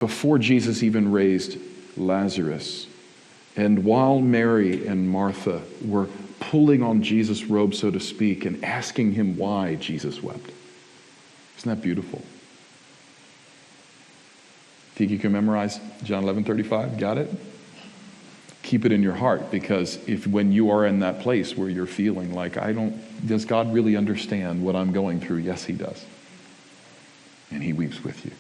before Jesus even raised Lazarus. And while Mary and Martha were pulling on Jesus' robe, so to speak, and asking him why Jesus wept. Isn't that beautiful? Think you can memorize John 11:35? Got it? Keep it in your heart, because when you are in that place where you're feeling like, does God really understand what I'm going through? Yes, he does. And he weeps with you.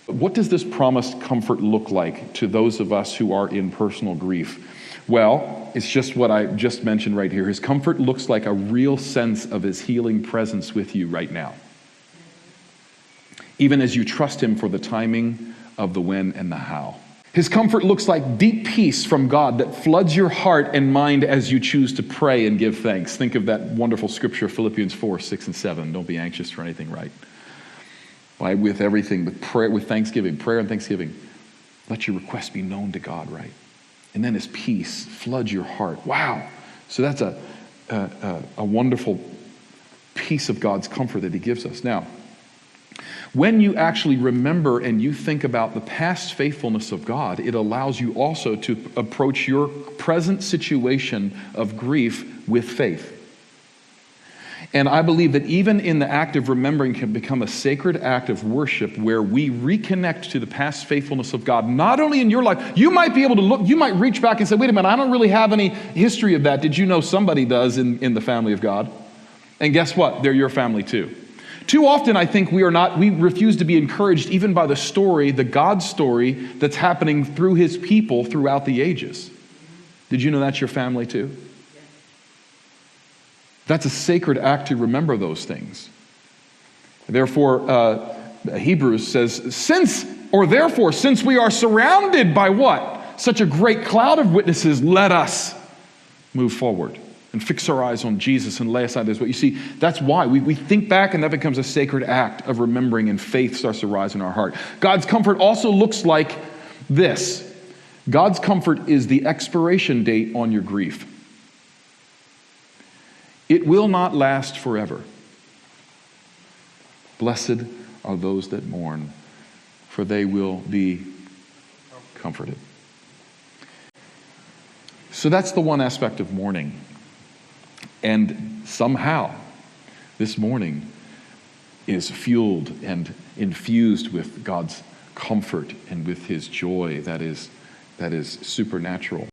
What does this promised comfort look like to those of us who are in personal grief? Well, it's just what I just mentioned right here. His comfort looks like a real sense of his healing presence with you right now. Even as you trust him for the timing of the when and the how. His comfort looks like deep peace from God that floods your heart and mind as you choose to pray and give thanks. Think of that wonderful scripture, Philippians 4:6-7. Don't be anxious for anything, right? With everything, with prayer, with thanksgiving, prayer and thanksgiving, let your requests be known to God, right? And then his peace floods your heart. Wow. So that's a wonderful piece of God's comfort that he gives us. Now, when you actually remember and you think about the past faithfulness of God, it allows you also to approach your present situation of grief with faith. And I believe that even in the act of remembering can become a sacred act of worship where we reconnect to the past faithfulness of God, not only in your life. You might be able to look, you might reach back and say, wait a minute, I don't really have any history of that. Did you know somebody does in the family of God? And guess what? They're your family too. Too often, I think we refuse to be encouraged even by the story, the God story that's happening through his people throughout the ages. Did you know that's your family too? That's a sacred act to remember those things. Therefore, Hebrews says, since we are surrounded by what? Such a great cloud of witnesses, let us move forward and fix our eyes on Jesus and lay aside this. But you see, that's why we think back, and that becomes a sacred act of remembering, and faith starts to rise in our heart. God's comfort also looks like this. God's comfort is the expiration date on your grief. It will not last forever. Blessed are those that mourn, for they will be comforted. So that's the one aspect of mourning. And somehow, this mourning is fueled and infused with God's comfort and with his joy that is supernatural.